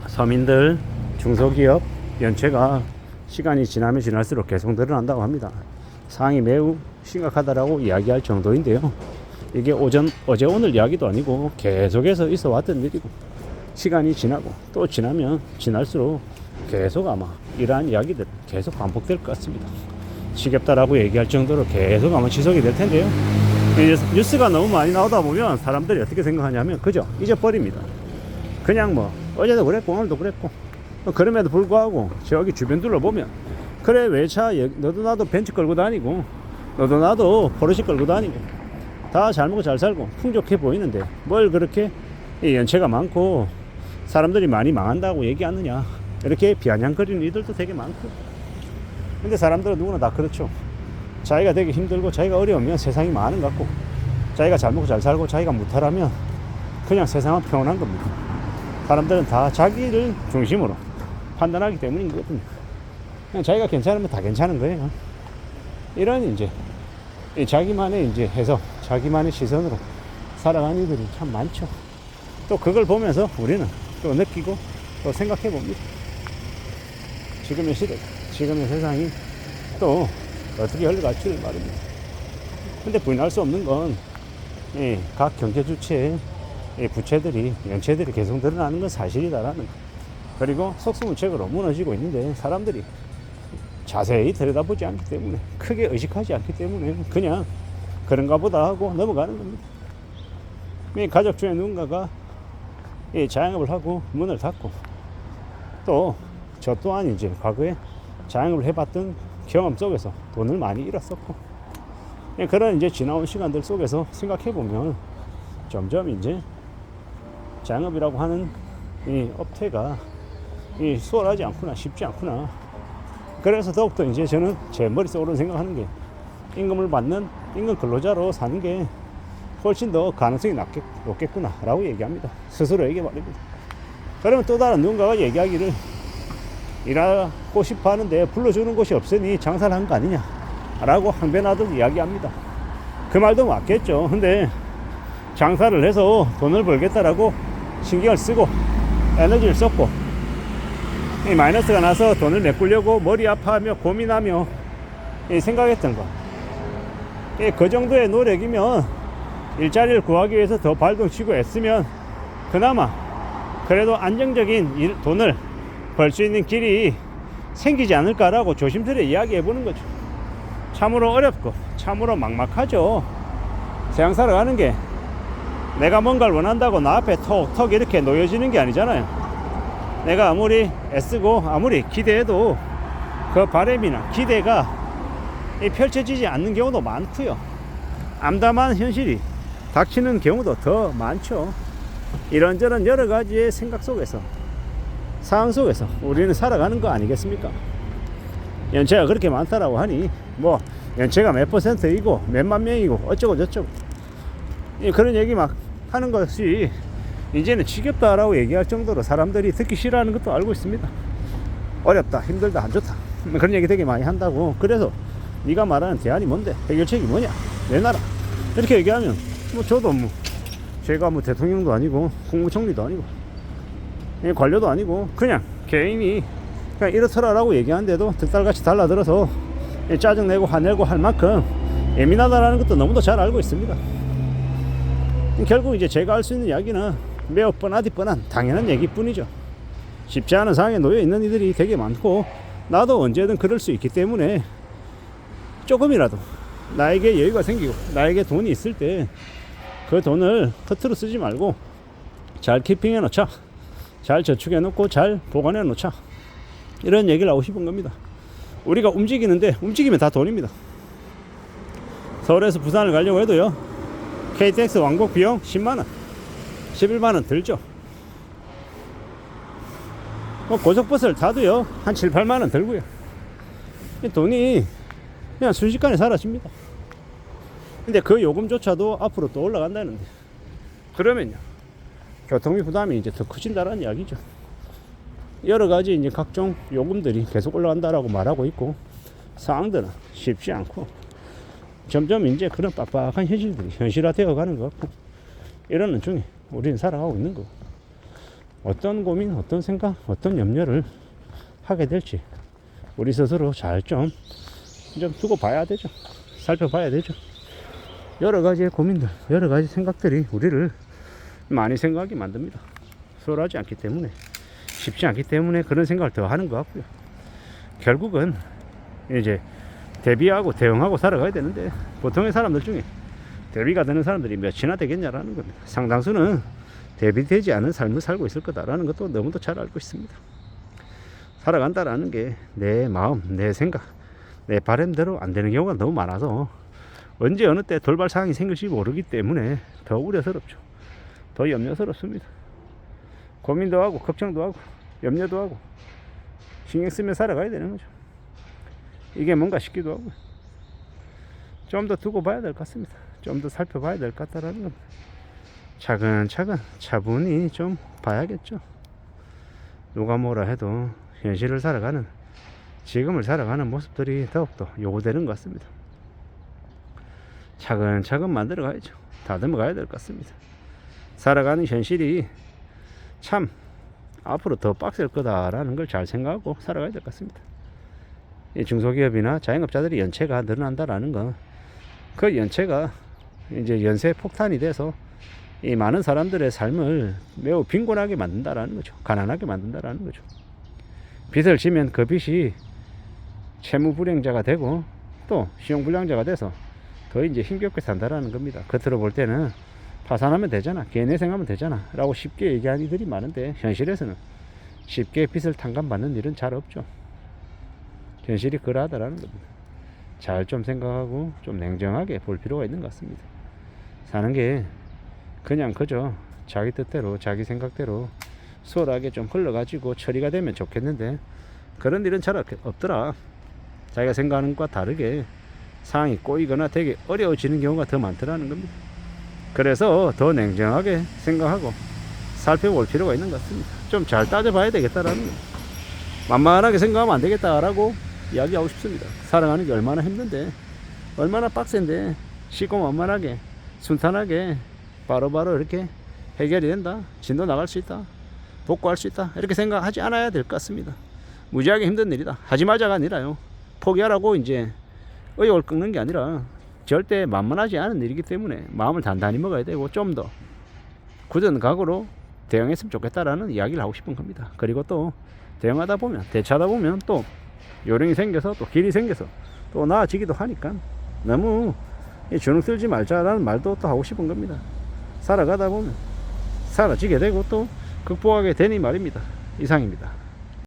서민들, 중소기업 연체가 시간이 지나면 지날수록 계속 늘어난다고 합니다. 상황이 매우 심각하다라고 이야기할 정도인데요. 이게 어제 오늘 이야기도 아니고 계속해서 있어 왔던 일이고, 시간이 지나고 또 지나면 지날수록 계속 아마 이러한 이야기들 계속 반복될 것 같습니다. 지겹다라고 얘기할 정도로 계속 아마 지속이 될 텐데요. 뉴스가 너무 많이 나오다 보면 사람들이 어떻게 생각하냐면 그저 잊어버립니다. 그냥 뭐 어제도 그랬고 오늘도 그랬고, 그럼에도 불구하고 저기 주변 둘러보면 그래 왜 차 너도 나도 벤츠 끌고 다니고 너도 나도 포르쉐 끌고 다니고 다 잘 먹고 잘 살고 풍족해 보이는데 뭘 그렇게 연체가 많고 사람들이 많이 망한다고 얘기하느냐, 이렇게 비아냥거리는 이들도 되게 많고. 근데 사람들은 누구나 다 그렇죠. 자기가 되게 힘들고 자기가 어려우면 세상이 많은 것 같고, 자기가 잘 먹고 잘 살고 자기가 무탈하면 그냥 세상은 평온한 겁니다. 사람들은 다 자기를 중심으로 판단하기 때문인 거거든요. 그냥 자기가 괜찮으면 다 괜찮은 거예요. 이런 이제 자기만의 이제 해석, 자기만의 시선으로 살아가는 이들이 참 많죠. 또 그걸 보면서 우리는 또 느끼고 또 생각해 봅니다. 지금의 시대, 지금의 세상이 또 어떻게 흘러갈지 말입니다. 근데 부인할 수 없는 건 각 경제 주체의 부채들이, 연체들이 계속 늘어나는 건 사실이다라는 거. 그리고 속수무책으로 무너지고 있는데 사람들이 자세히 들여다보지 않기 때문에, 크게 의식하지 않기 때문에 그냥 그런가 보다 하고 넘어가는 겁니다. 가족 중에 누군가가 자영업을 하고 문을 닫고, 또 저 또한 이제 과거에 자영업을 해봤던 경험 속에서 돈을 많이 잃었었고, 그런 이제 지나온 시간들 속에서 생각해보면 점점 이제 자영업이라고 하는 이 업태가 수월하지 않구나, 쉽지 않구나. 그래서 더욱더 이제 저는 제 머릿속으로 생각하는 게 임금을 받는 임금 근로자로 사는 게 훨씬 더 가능성이 높겠구나 라고 얘기합니다. 스스로에게 말입니다. 그러면 또 다른 누군가가 얘기하기를 일하고 싶어 하는데 불러주는 곳이 없으니 장사를 한 거 아니냐 라고 항변하듯 이야기합니다. 그 말도 맞겠죠. 근데 장사를 해서 돈을 벌겠다라고 신경을 쓰고 에너지를 썼고 마이너스가 나서 돈을 메꾸려고 머리 아파하며 고민하며 생각했던 것, 그 정도의 노력이면 일자리를 구하기 위해서 더 발동치고 애쓰면 그나마 그래도 안정적인 돈을 벌 수 있는 길이 생기지 않을까라고 조심스레 이야기해 보는 거죠. 참으로 어렵고 참으로 막막하죠. 세상 살아가는 게 내가 뭔가를 원한다고 나 앞에 턱 이렇게 놓여지는 게 아니잖아요. 내가 아무리 애쓰고 아무리 기대해도 그 바람이나 기대가 펼쳐지지 않는 경우도 많고요. 암담한 현실이 닥치는 경우도 더 많죠. 이런저런 여러 가지의 생각 속에서, 상황 속에서 우리는 살아가는 거 아니겠습니까? 연체가 그렇게 많다라고 하니 뭐 연체가 몇 %이고 몇만 명이고 어쩌고 저쩌고 그런 얘기 막 하는 것이 이제는 지겹다라고 얘기할 정도로 사람들이 듣기 싫어하는 것도 알고 있습니다. 어렵다, 힘들다, 안 좋다, 그런 얘기 되게 많이 한다고. 그래서 네가 말하는 대안이 뭔데, 해결책이 뭐냐, 내놔라, 이렇게 얘기하면 저도 제가 대통령도 아니고 국무총리도 아니고 관료도 아니고 그냥 개인이 그냥 이렇더라라고 얘기하는데도 득달같이 달라들어서 짜증내고 화내고 할 만큼 예민하다라는 것도 너무도 잘 알고 있습니다. 결국 이제 제가 할 수 있는 이야기는 매우 뻔한 당연한 얘기뿐이죠. 쉽지 않은 상황에 놓여 있는 이들이 되게 많고, 나도 언제든 그럴 수 있기 때문에 조금이라도 나에게 여유가 생기고 나에게 돈이 있을 때 그 돈을 허투루 쓰지 말고 잘 키핑해 놓자, 잘 저축해 놓고 잘 보관해 놓자, 이런 얘기를 하고 싶은 겁니다. 우리가 움직이는데 움직이면 다 돈입니다. 서울에서 부산을 가려고 해도요, KTX 왕복 비용 10만원 11만원 들죠. 고속버스를 타도요 한 7, 8만원 들고요. 돈이 그냥 순식간에 사라집니다. 근데 그 요금조차도 앞으로 또 올라간다는데, 그러면요 교통비 부담이 이제 더 커진다라는 이야기죠. 여러 가지 이제 각종 요금들이 계속 올라간다라고 말하고 있고, 상황들은 쉽지 않고 점점 이제 그런 빡빡한 현실들이 현실화되어 가는 것 같고, 이러는 중에 우리는 살아가고 있는 거고, 어떤 고민, 어떤 생각, 어떤 염려를 하게 될지 우리 스스로 잘 좀 두고 봐야 되죠. 살펴봐야 되죠. 여러 가지의 고민들, 여러 가지 생각들이 우리를 많이 생각하게 만듭니다. 수월하지 않기 때문에, 쉽지 않기 때문에 그런 생각을 더 하는 것 같고요. 결국은 이제 대비하고 대응하고 살아가야 되는데, 보통의 사람들 중에 대비가 되는 사람들이 몇이나 되겠냐라는 겁니다. 상당수는 대비되지 않은 삶을 살고 있을 거다라는 것도 너무도 잘 알고 있습니다. 살아간다라는 게 내 마음, 내 생각, 내 바람대로 안 되는 경우가 너무 많아서 언제 어느 때 돌발 상황이 생길지 모르기 때문에 더 우려스럽죠. 더 염려스럽습니다. 고민도 하고 걱정도 하고 염려도 하고 신경 쓰며 살아가야 되는 거죠. 이게 뭔가 싶기도 하고 좀 더 두고 봐야 될 것 같습니다. 좀 더 살펴봐야 될 것 같다라는 겁니다. 차근차근 차분히 좀 봐야겠죠. 누가 뭐라 해도 현실을 살아가는, 지금을 살아가는 모습들이 더욱더 요구되는 것 같습니다. 차근차근 만들어 가야죠. 다듬어 가야 될 것 같습니다. 살아가는 현실이 참 앞으로 더 빡셀 거다라는 걸 잘 생각하고 살아가야 될 것 같습니다. 이 중소기업이나 자영업자들이 연체가 늘어난다라는 건 그 연체가 이제 연쇄 폭탄이 돼서 이 많은 사람들의 삶을 매우 빈곤하게 만든다라는 거죠. 가난하게 만든다라는 거죠. 빚을 지면 그 빚이 채무불량자가 되고 또 신용불량자가 돼서 더 이제 힘겹게 산다라는 겁니다. 겉으로 볼 때는 파산하면 되잖아, 개내생하면 되잖아 라고 쉽게 얘기하는 이들이 많은데, 현실에서는 쉽게 빚을 탕감받는 일은 잘 없죠. 현실이 그러하다라는 겁니다. 잘 좀 생각하고 좀 냉정하게 볼 필요가 있는 것 같습니다. 사는 게 그냥 그저 자기 뜻대로 자기 생각대로 수월하게 좀 흘러가지고 처리가 되면 좋겠는데, 그런 일은 잘 없더라. 자기가 생각하는 것과 다르게 상황이 꼬이거나 되게 어려워지는 경우가 더 많더라는 겁니다. 그래서 더 냉정하게 생각하고 살펴볼 필요가 있는 것 같습니다. 좀 잘 따져봐야 되겠다라는 거예요. 만만하게 생각하면 안 되겠다라고 이야기하고 싶습니다. 살아가는 게 얼마나 힘든데, 얼마나 빡센데 쉽고 만만하게 순탄하게 바로바로 이렇게 해결이 된다, 진도 나갈 수 있다, 복구할 수 있다, 이렇게 생각하지 않아야 될 것 같습니다. 무지하게 힘든 일이다, 하지 마자가 아니라요, 포기하라고 이제 의욕을 꺾는 게 아니라 절대 만만하지 않은 일이기 때문에 마음을 단단히 먹어야 되고 좀 더 굳은 각오로 대응했으면 좋겠다라는 이야기를 하고 싶은 겁니다. 그리고 또 대응하다 보면, 대처하다 보면 또 요령이 생겨서 또 길이 생겨서 또 나아지기도 하니까 너무 주눅 들지 말자라는 말도 또 하고 싶은 겁니다. 살아가다 보면 사라지게 되고 또 극복하게 되니 말입니다. 이상입니다.